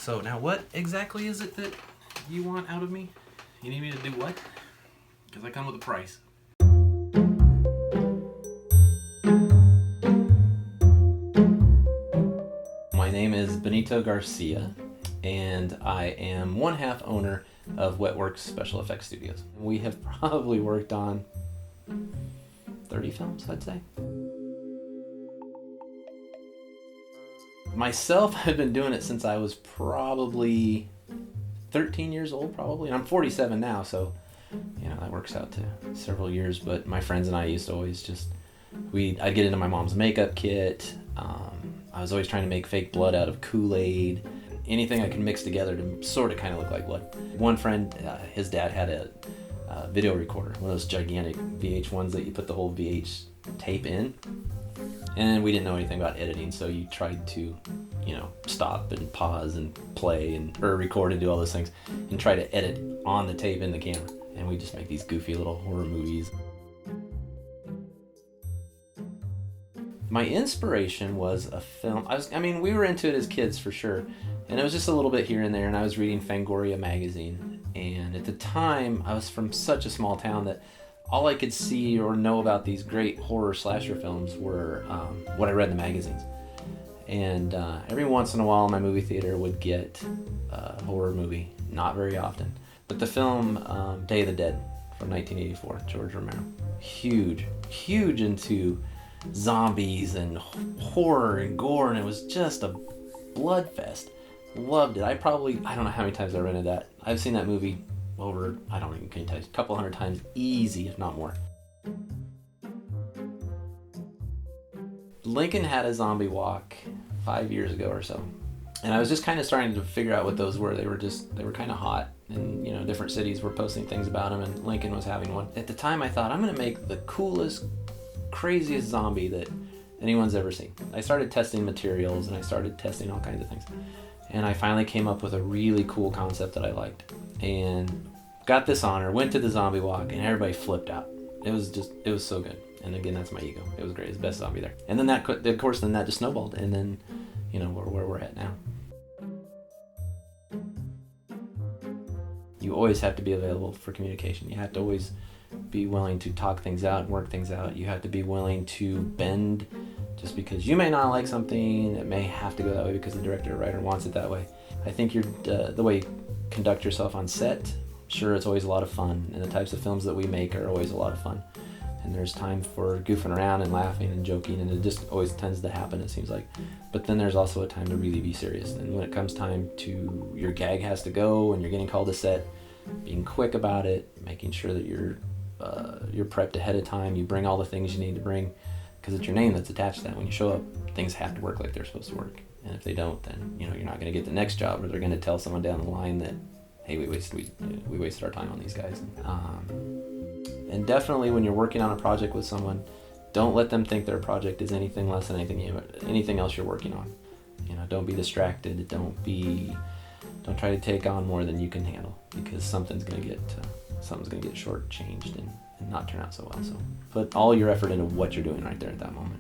So now what exactly is it that you want out of me? You need me to do what? Because I come with a price. My name is Benito Garcia, and I am one half owner of Wetworks Special Effects Studios. We have probably worked on 30 films, I'd say. Myself, I've been doing it since I was probably 13 years old, probably. And I'm 47 now, so, you know, that works out to several years. But my friends and I used to always just, I'd get into my mom's makeup kit. I was always trying to make fake blood out of Kool-Aid. Anything I could mix together to sort of kind of look like blood. One friend, his dad had a video recorder, one of those gigantic VH1s that you put the whole VH tape in. And we didn't know anything about editing, so you tried to, you know, stop and pause and play or record and do all those things and try to edit on the tape in the camera. And we just make these goofy little horror movies. My inspiration was a film. We were into it as kids for sure. And it was just a little bit here and there, and I was reading Fangoria magazine. And at the time, I was from such a small town that all I could see or know about these great horror slasher films were what I read in the magazines. And every once in a while, my movie theater would get a horror movie, not very often. But the film Day of the Dead from 1984, George Romero, huge into zombies and horror and gore, and it was just a blood fest. Loved it. I don't know how many times I rented that. I've seen that movie over, I don't even can tell you, a couple hundred times, easy, if not more. Lincoln had a zombie walk 5 years ago or so, and I was just kind of starting to figure out what those were. They were kind of hot, and you know, different cities were posting things about them, and Lincoln was having one. At the time, I thought, I'm going to make the coolest, craziest zombie that anyone's ever seen. I started testing materials, and I started testing all kinds of things. And I finally came up with a really cool concept that I liked. And got this honor, went to the zombie walk, and everybody flipped out. It was so good. And again, that's my ego. It was great. It's the best zombie there. And then that just snowballed. And then, you know, where we're at now. You always have to be available for communication. You have to always be willing to talk things out and work things out. You have to be willing to bend just because you may not like something. It may have to go that way because the director or writer wants it that way. I think the way you conduct yourself on set, sure, it's always a lot of fun, and the types of films that we make are always a lot of fun. And there's time for goofing around and laughing and joking, and it just always tends to happen, it seems like. But then there's also a time to really be serious. And when it comes time to, your gag has to go and you're getting called to set, being quick about it, making sure that you're prepped ahead of time, you bring all the things you need to bring, because it's your name that's attached to that. When you show up, things have to work like they're supposed to work. And if they don't, then, you know, you're not going to get the next job, or they're going to tell someone down the line that, hey, we wasted our time on these guys. And definitely when you're working on a project with someone, don't let them think their project is anything less than anything else you're working on. You know, don't be distracted. Don't try to take on more than you can handle, because something's going to get shortchanged and not turn out so well. So put all your effort into what you're doing right there at that moment.